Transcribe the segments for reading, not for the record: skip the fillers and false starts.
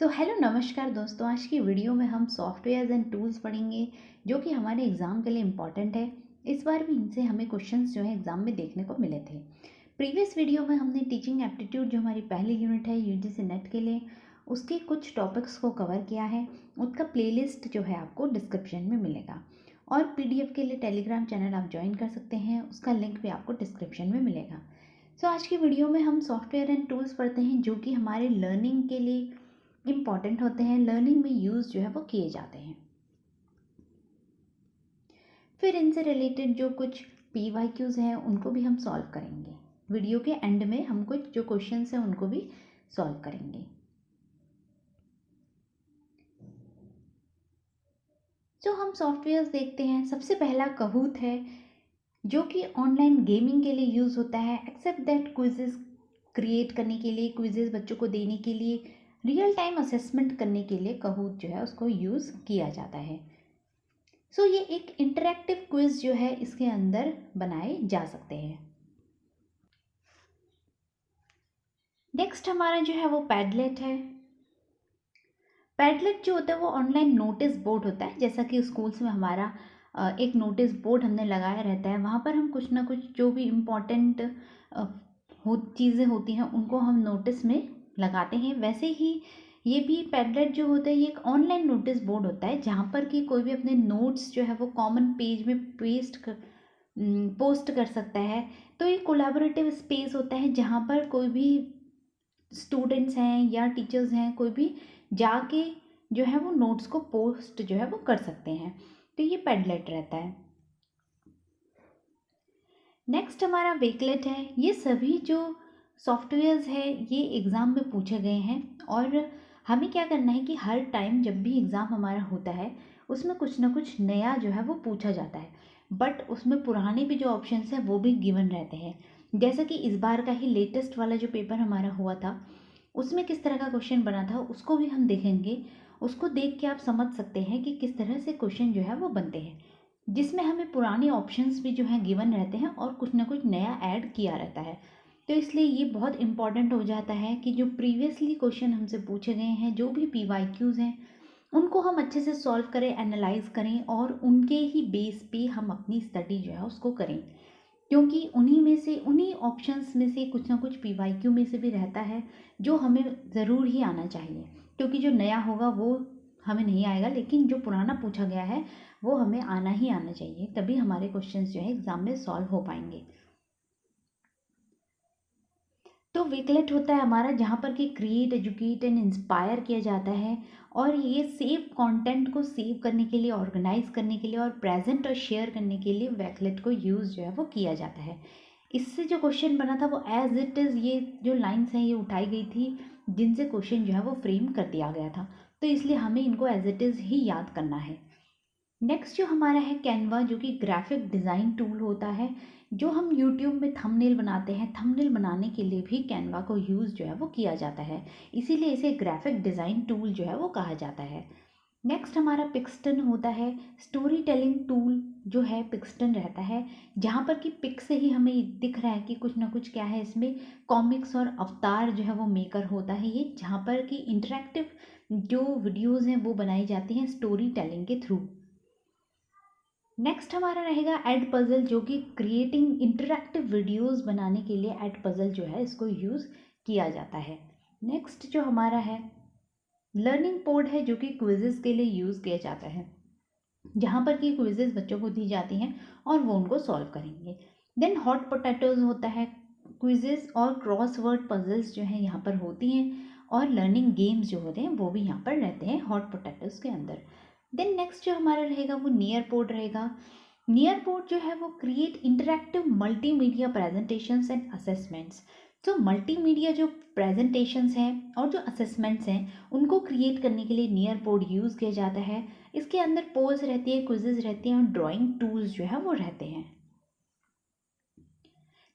Hello नमस्कार दोस्तों। आज की वीडियो में हम सॉफ्टवेयर्स एंड टूल्स पढ़ेंगे जो कि हमारे एग्ज़ाम के लिए इम्पॉर्टेंट है। इस बार भी इनसे हमें क्वेश्चंस जो है एग्ज़ाम में देखने को मिले थे। प्रीवियस वीडियो में हमने टीचिंग एप्टीट्यूड जो हमारी पहली यूनिट है यूजीसी नेट के लिए, उसके कुछ टॉपिक्स को कवर किया है। उसका प्लेलिस्ट जो है आपको डिस्क्रिप्शन में मिलेगा और पीडीएफ के लिए टेलीग्राम चैनल आप ज्वाइन कर सकते हैं, उसका लिंक भी आपको डिस्क्रिप्शन में मिलेगा। आज की वीडियो में हम सॉफ्टवेयर एंड टूल्स पढ़ते हैं जो कि हमारे लर्निंग के लिए इम्पॉर्टेंट होते हैं, लर्निंग में यूज़ जो है वो किए जाते हैं। फिर इनसे रिलेटेड जो कुछ PYQs हैं उनको भी हम सॉल्व करेंगे। वीडियो के एंड में हम कुछ जो क्वेश्चंस हैं उनको भी सॉल्व करेंगे। हम सॉफ्टवेयर्स देखते हैं। सबसे पहला कहूत है जो कि ऑनलाइन गेमिंग के लिए यूज़ होता है। एक्सेप्ट दैट क्विजेस क्रिएट करने के लिए, क्विजेस बच्चों को देने के लिए, रियल टाइम असेसमेंट करने के लिए कहूत जो है उसको यूज़ किया जाता है। ये एक इंटरैक्टिव क्विज जो है इसके अंदर बनाए जा सकते हैं। नेक्स्ट हमारा जो है वो पैडलेट है। पैडलेट जो होता है वो ऑनलाइन नोटिस बोर्ड होता है। जैसा कि स्कूल्स में हमारा एक नोटिस बोर्ड हमने लगाया रहता है, वहाँ पर हम कुछ ना कुछ जो भी इम्पोर्टेंट चीज़ें होती हैं उनको हम नोटिस में लगाते हैं। वैसे ही ये भी पैडलेट जो होता है ये एक ऑनलाइन नोटिस बोर्ड होता है जहाँ पर कि कोई भी अपने नोट्स जो है वो कॉमन पेज में पोस्ट कर सकता है। तो ये कोलैबोरेटिव स्पेस होता है जहाँ पर कोई भी स्टूडेंट्स हैं या टीचर्स हैं, कोई भी जाके जो है वो नोट्स को पोस्ट जो है वो कर सकते हैं। तो ये पैडलेट रहता है। नेक्स्ट हमारा वेकलेट है। ये सभी जो सॉफ्टवेयर्स है ये एग्ज़ाम में पूछे गए हैं और हमें क्या करना है कि हर टाइम जब भी एग्ज़ाम हमारा होता है उसमें कुछ ना कुछ नया जो है वो पूछा जाता है, बट उसमें पुराने भी जो ऑप्शंस हैं वो भी गिवन रहते हैं। जैसा कि इस बार का ही लेटेस्ट वाला जो पेपर हमारा हुआ था उसमें किस तरह का क्वेश्चन बना था उसको भी हम देखेंगे। उसको देख के आप समझ सकते हैं कि किस तरह से क्वेश्चन जो है वो बनते हैं, जिसमें हमें पुराने ऑप्शंस भी जो हैं गिवन रहते हैं और कुछ ना कुछ नया ऐड किया रहता है। तो इसलिए ये बहुत इंपॉर्टेंट हो जाता है कि जो प्रीवियसली क्वेश्चन हमसे पूछे गए हैं, जो भी PYQs हैं, उनको हम अच्छे से सॉल्व करें, एनालाइज करें और उनके ही बेस पे हम अपनी स्टडी जो है उसको करें। क्योंकि उन्हीं में से, उन्हीं ऑप्शंस में से कुछ ना कुछ PYQ में से भी रहता है जो हमें ज़रूर ही आना चाहिए। क्योंकि जो नया होगा वो हमें नहीं आएगा, लेकिन जो पुराना पूछा गया है वो हमें आना ही आना चाहिए, तभी हमारे क्वेश्चंस जो है एग्ज़ाम में सॉल्व हो पाएंगे। तो विकलेट होता है हमारा जहाँ पर कि क्रिएट, एजुकेट एंड इंस्पायर किया जाता है और ये सेव कंटेंट को सेव करने के लिए, ऑर्गेनाइज करने के लिए और प्रेजेंट और शेयर करने के लिए वैकलेट को यूज़ जो है वो किया जाता है। इससे जो क्वेश्चन बना था वो एज इट इज़, ये जो लाइन्स हैं ये उठाई गई थी जिनसे क्वेश्चन जो है वो फ्रेम कर दिया गया था। तो इसलिए हमें इनको एज इट इज़ ही याद करना है। नेक्स्ट जो हमारा है कैनवा, जो कि ग्राफिक डिज़ाइन टूल होता है। जो हम यूट्यूब में थंबनेल बनाते हैं, थंबनेल बनाने के लिए भी कैनवा को यूज़ जो है वो किया जाता है, इसीलिए इसे ग्राफिक डिज़ाइन टूल जो है वो कहा जाता है। नेक्स्ट हमारा पिक्सटन होता है। स्टोरी टेलिंग टूल जो है पिक्सटन रहता है, जहाँ पर कि पिक से ही हमें दिख रहा है कि कुछ ना कुछ क्या है इसमें, कॉमिक्स और अवतार जो है वो मेकर होता है ये, जहाँ पर कि इंटरेक्टिव जो वीडियोज़ हैं वो बनाई जाती हैं स्टोरी टेलिंग के थ्रू। नेक्स्ट हमारा रहेगा एड पजल, जो कि क्रिएटिंग इंटरैक्टिव वीडियोस बनाने के लिए एड पजल जो है इसको यूज़ किया जाता है। नेक्स्ट जो हमारा है लर्निंग पोड है, जो कि क्विजेस के लिए यूज़ किया जाता है, जहाँ पर कि क्विजेस बच्चों को दी जाती हैं और वो उनको सॉल्व करेंगे। देन हॉट पोटैटोज होता है। क्विजेस और क्रॉसवर्ड पजल्स जो हैं यहाँ पर होती हैं और लर्निंग गेम्स जो होते हैं वो भी यहाँ पर रहते हैं हॉट पोटैटोज के अंदर। देन नेक्स्ट जो हमारा रहेगा वो नियर पोड रहेगा। नियर पोड जो है वो create interactive multimedia presentations and assessments. तो मल्टीमीडिया जो प्रेजेंटेशंस हैं और जो असेसमेंट्स हैं उनको क्रिएट करने के लिए नियर पोड यूज़ किया जाता है। इसके अंदर पोज रहती है, क्विजेज रहती हैं और ड्राइंग टूल्स जो है वो रहते हैं।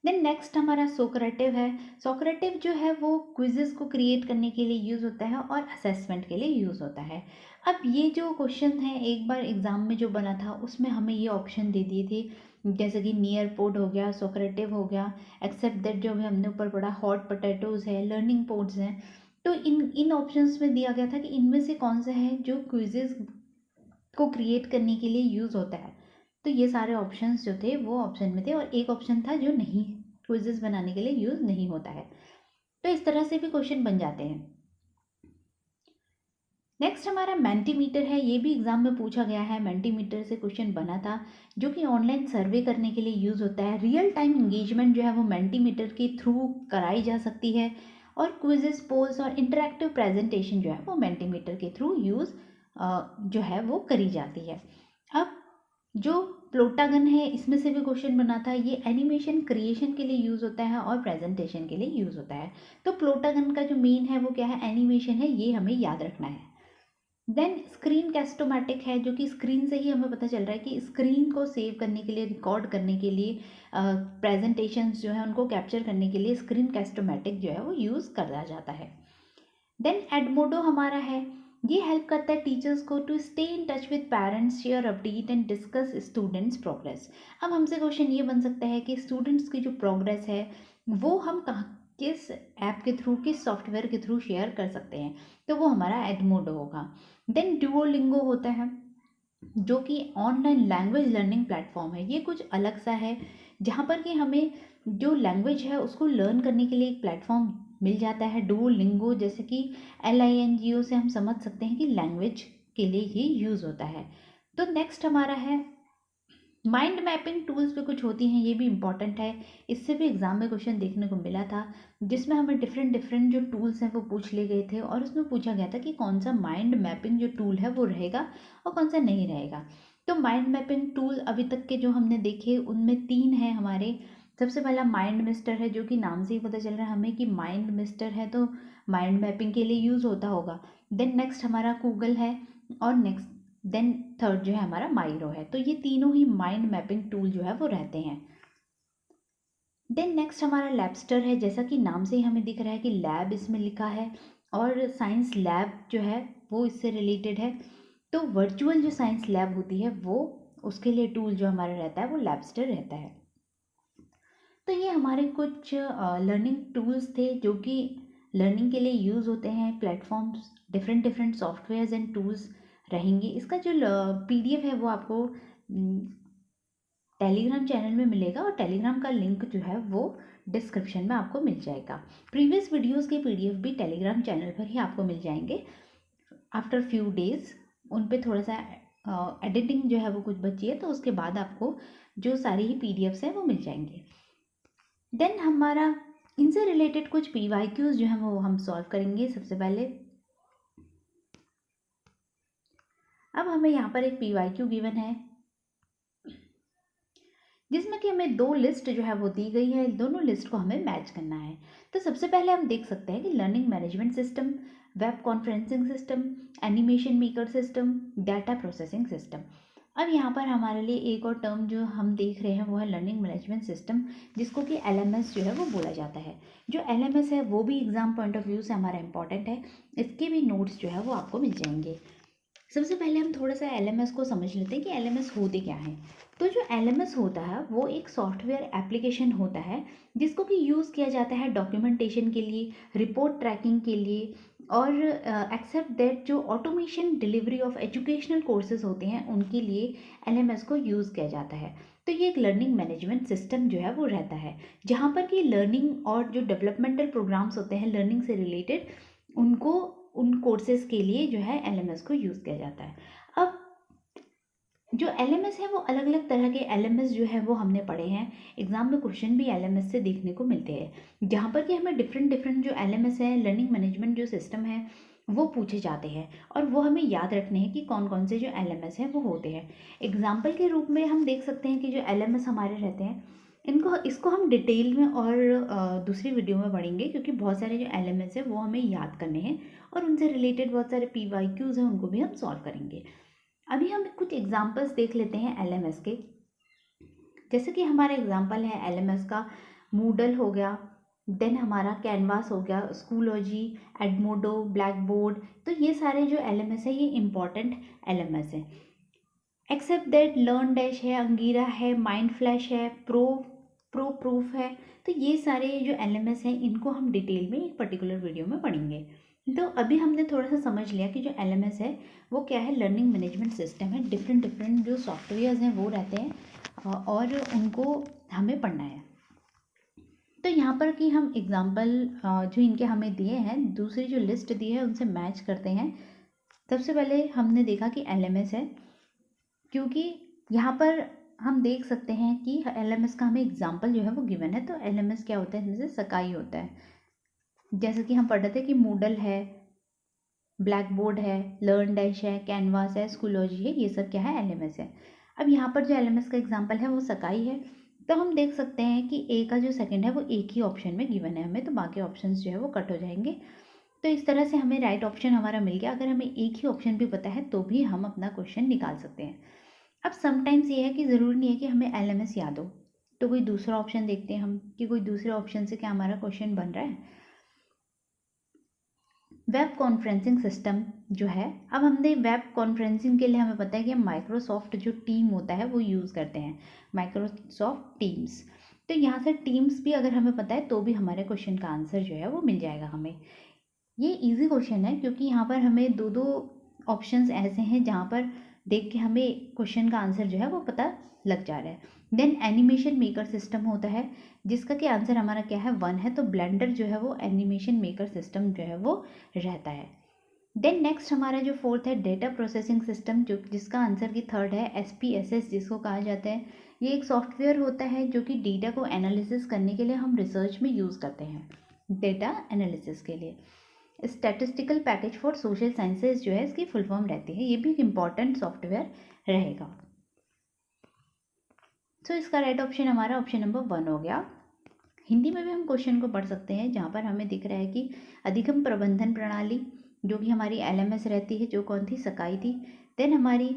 देन नेक्स्ट हमारा सोक्रेटिव है। सोक्रेटिव जो है वो क्विजेस को क्रिएट करने के लिए यूज़ होता है और असेसमेंट के लिए यूज़ होता है। अब ये जो क्वेश्चन है एक बार एग्ज़ाम में जो बना था उसमें हमें ये ऑप्शन दे दिए थे, जैसे कि नियर पोड हो गया, सोक्रेटिव हो गया, एक्सेप्ट दैट जो भी हमने ऊपर पढ़ा, हॉट पोटैटोज़ है, लर्निंग पोड्स हैं। तो इन ऑप्शंस में दिया गया था कि इनमें से कौन सा है जो क्विजेज को क्रिएट करने के लिए यूज़ होता है। तो ये सारे ऑप्शंस जो थे वो ऑप्शन में थे, और एक ऑप्शन था जो नहीं, क्विजेज बनाने के लिए यूज़ नहीं होता है। तो इस तरह से भी क्वेश्चन बन जाते हैं। नेक्स्ट हमारा मेंटीमीटर है, ये भी एग्जाम में पूछा गया है। मेंटीमीटर से क्वेश्चन बना था, जो कि ऑनलाइन सर्वे करने के लिए यूज़ होता है। रियल टाइम इंगेजमेंट जो है वो मेंटीमीटर के थ्रू कराई जा सकती है, और क्विजेस, पोल्स और इंटरेक्टिव प्रेजेंटेशन जो है वो मेंटीमीटर के थ्रू यूज़ जो है वो करी जाती है। अब जो प्लोटागन है, इसमें से भी क्वेश्चन बना था। ये एनिमेशन क्रिएशन के लिए यूज़ होता है और प्रेजेंटेशन के लिए यूज़ होता है। तो प्लोटागन का जो मेन है वो क्या है, एनिमेशन है, ये हमें याद रखना है। देन स्क्रीन कैस्टोमेटिक है, जो कि स्क्रीन से ही हमें पता चल रहा है कि स्क्रीन को सेव करने के लिए, रिकॉर्ड करने के लिए, प्रेजेंटेशंस जो है उनको कैप्चर करने के लिए स्क्रीन कैस्टोमेटिक जो है वो यूज़ करा जाता है। देन एडमोडो हमारा है, ये हेल्प करता है टीचर्स को to stay in touch with parents, share update and discuss students progress. अब हमसे क्वेश्चन ये बन सकता है कि स्टूडेंट्स की जो प्रोग्रेस है वो हम कहाँ, किस ऐप के थ्रू, किस सॉफ्टवेयर के थ्रू शेयर कर सकते हैं, तो वो हमारा एडमोडो होगा। देन डुओलिंगो होता है, जो कि ऑनलाइन लैंग्वेज लर्निंग प्लेटफॉर्म है। ये कुछ अलग सा है, जहाँ पर कि हमें जो लैंग्वेज है उसको लर्न करने के लिए एक प्लेटफॉर्म मिल जाता है। डुओलिंगो, जैसे कि LINGO से हम समझ सकते हैं कि लैंग्वेज के लिए ये यूज़ होता है। तो नेक्स्ट हमारा है माइंड मैपिंग टूल्स भी कुछ होती हैं, ये भी इम्पॉर्टेंट है। इससे भी एग्जाम में क्वेश्चन देखने को मिला था, जिसमें हमें डिफरेंट डिफरेंट जो टूल्स हैं वो पूछ लिए गए थे, और उसमें पूछा गया था कि कौन सा माइंड मैपिंग जो टूल है वो रहेगा और कौन सा नहीं रहेगा। तो माइंड मैपिंग टूल अभी तक के जो हमने देखे उनमें 3 हैं हमारे। सबसे पहला माइंड मिस्टर है, जो कि नाम से ही पता चल रहा है हमें कि माइंड मिस्टर है, तो माइंड मैपिंग के लिए यूज़ होता होगा। देन नेक्स्ट हमारा गूगल है, और नेक्स्ट देन थर्ड जो है हमारा माइरो है। तो ये तीनों ही माइंड मैपिंग टूल जो है वो रहते हैं। देन नेक्स्ट हमारा लैबस्टर है, जैसा कि नाम से ही हमें दिख रहा है कि लैब इसमें लिखा है, और साइंस लैब जो है वो इससे रिलेटेड है। तो वर्चुअल जो साइंस लैब होती है वो, उसके लिए टूल जो हमारा रहता है वो लैबस्टर रहता है। तो ये हमारे कुछ लर्निंग टूल्स थे जो कि लर्निंग के लिए यूज़ होते हैं। Platforms, different different softwares and tools रहेंगी। इसका जो PDF है वो आपको टेलीग्राम चैनल में मिलेगा, और टेलीग्राम का लिंक जो है वो डिस्क्रिप्शन में आपको मिल जाएगा। प्रीवियस वीडियोस के PDF भी टेलीग्राम चैनल पर ही आपको मिल जाएंगे आफ्टर फ्यू डेज। उन पे थोड़ा सा एडिटिंग जो है वो कुछ बची है, तो उसके बाद आपको जो सारी ही PDFs हैं वो मिल जाएंगे। देन हमारा इनसे रिलेटेड कुछ PYQs जो हैं वो हम सॉल्व करेंगे। सबसे पहले अब हमें यहाँ पर एक PYQ गिवन है, जिसमें कि हमें 2 लिस्ट जो है वो दी गई है। दोनों लिस्ट को हमें मैच करना है। तो सबसे पहले हम देख सकते हैं कि learning management system, web conferencing system, animation maker system, data processing system. अब यहाँ पर हमारे लिए एक और टर्म जो हम देख रहे हैं वो है लर्निंग मैनेजमेंट सिस्टम, जिसको कि LMS जो है वो बोला जाता है। जो LMS है वो भी एग्जाम पॉइंट ऑफ व्यू से हमारा इंपॉर्टेंट है। इसके भी नोट्स जो है वो आपको मिल जाएंगे। सबसे पहले हम थोड़ा सा LMS को समझ लेते हैं कि LMS होते क्या हैं। तो जो LMS होता है वो एक सॉफ्टवेयर एप्लीकेशन होता है, जिसको कि यूज़ किया जाता है डॉक्यूमेंटेशन के लिए, रिपोर्ट ट्रैकिंग के लिए, और एक्सेप्ट दैट जो automation delivery of educational courses होते हैं उनके लिए LMS को यूज़ किया जाता है। तो ये एक लर्निंग मैनेजमेंट सिस्टम जो है वो रहता है, जहाँ पर कि लर्निंग और जो डेवलपमेंटल प्रोग्राम्स होते हैं लर्निंग से रिलेटेड, उनको, उन कोर्सेज के लिए जो है LMS को यूज़ किया जाता है। अब जो LMS है वो अलग अलग तरह के LMS जो है वो हमने पढ़े हैं। एग्जाम में क्वेश्चन भी LMS से देखने को मिलते हैं, जहाँ पर कि हमें डिफरेंट डिफरेंट जो LMS है, लर्निंग मैनेजमेंट जो सिस्टम है, वो पूछे जाते हैं, और वो हमें याद रखने हैं कि कौन कौन से जो LMS हैं वो होते हैं। एग्जाम्पल के रूप में हम देख सकते हैं कि जो LMS हमारे रहते हैं, इसको हम डिटेल में और दूसरी वीडियो में पढ़ेंगे, क्योंकि बहुत सारे जो LMS है वो हमें याद करने हैं, और उनसे रिलेटेड बहुत सारे PYQs हैं उनको भी हम सॉल्व करेंगे। अभी हम कुछ एग्जांपल्स देख लेते हैं LMS के। जैसे कि हमारा एग्जांपल है LMS का मूडल हो गया, देन हमारा कैनवास हो गया, स्कूलॉजी, एडमोडो, ब्लैक बोर्ड। तो ये सारे जो LMS है ये इंपॉर्टेंट LMS है। एक्सेप्ट दैट, लर्न डैश है, अंगीरा है, माइंड फ्लैश है, प्रो प्रूफ है। तो ये सारे जो LMS हैं इनको हम डिटेल में एक पर्टिकुलर वीडियो में पढ़ेंगे। तो अभी हमने थोड़ा सा समझ लिया कि जो एलएमएस है वो क्या है, लर्निंग मैनेजमेंट सिस्टम है। डिफरेंट डिफरेंट जो सॉफ्टवेयर्स हैं वो रहते हैं और उनको हमें पढ़ना है। तो यहाँ पर कि हम एग्जाम्पल जो इनके हमें दिए हैं, दूसरी जो लिस्ट दी है उनसे मैच करते हैं। सबसे पहले हमने देखा कि एलएमएस है, क्योंकि यहाँ पर हम देख सकते हैं कि एलएमएस का हमें एग्जाम्पल जो है वो गिवन है। तो एलएमएस क्या होता है, इसमें से सकाई होता है। जैसे कि हम पढ़ रहे थे कि मूडल है, ब्लैक बोर्ड है, लर्न डैश है, कैनवास है, स्कूलॉजी है, ये सब क्या है, एलएमएस है। अब यहाँ पर जो एलएमएस का एग्जाम्पल है वो सकाई है। तो हम देख सकते हैं कि ए का जो सेकंड है वो एक ही ऑप्शन में गिवन है हमें, तो बाकी ऑप्शंस जो है वो कट हो जाएंगे। तो इस तरह से हमें राइट ऑप्शन हमारा मिल गया। अगर हमें एक ही ऑप्शन भी पता है तो भी हम अपना क्वेश्चन निकाल सकते हैं। अब समटाइम्स ये है कि ज़रूरी नहीं है कि हमें एलएमएस याद हो, तो कोई दूसरा ऑप्शन देखते हैं हम कि कोई दूसरे ऑप्शन से क्या हमारा क्वेश्चन बन रहा है। वेब कॉन्फ्रेंसिंग सिस्टम जो है, अब हमने वेब कॉन्फ्रेंसिंग के लिए हमें पता है कि हम माइक्रोसॉफ्ट जो टीम होता है वो यूज़ करते हैं, माइक्रोसॉफ्ट टीम्स। तो यहाँ से टीम्स भी अगर हमें पता है तो भी हमारे क्वेश्चन का आंसर जो है वो मिल जाएगा हमें। ये इजी क्वेश्चन है क्योंकि यहाँ पर हमें दो दो ऑप्शंस ऐसे हैं जहाँ पर देख के हमें क्वेश्चन का आंसर जो है वो पता लग जा रहा है। देन एनिमेशन मेकर सिस्टम होता है जिसका कि आंसर हमारा क्या है, 1 है। तो ब्लेंडर जो है वो एनिमेशन मेकर सिस्टम जो है वो रहता है। देन नेक्स्ट हमारा जो फोर्थ है डेटा प्रोसेसिंग सिस्टम, जो जिसका आंसर की थर्ड है SPSS जिसको कहा जाता है। ये एक सॉफ्टवेयर होता है जो कि डेटा को एनालिसिस करने के लिए हम रिसर्च में यूज़ करते हैं, डेटा एनालिसिस के लिए। Statistical package for social sciences जो है इसकी फुल फॉर्म रहती है। ये भी एक इम्पॉर्टेंट सॉफ्टवेयर रहेगा। तो इसका राइट ऑप्शन हमारा ऑप्शन नंबर 1 हो गया। हिंदी में भी हम क्वेश्चन को पढ़ सकते हैं जहाँ पर हमें दिख रहा है कि अधिगम प्रबंधन प्रणाली जो कि हमारी एलएमएस रहती है, जो कौन थी, सकाई थी। देन हमारी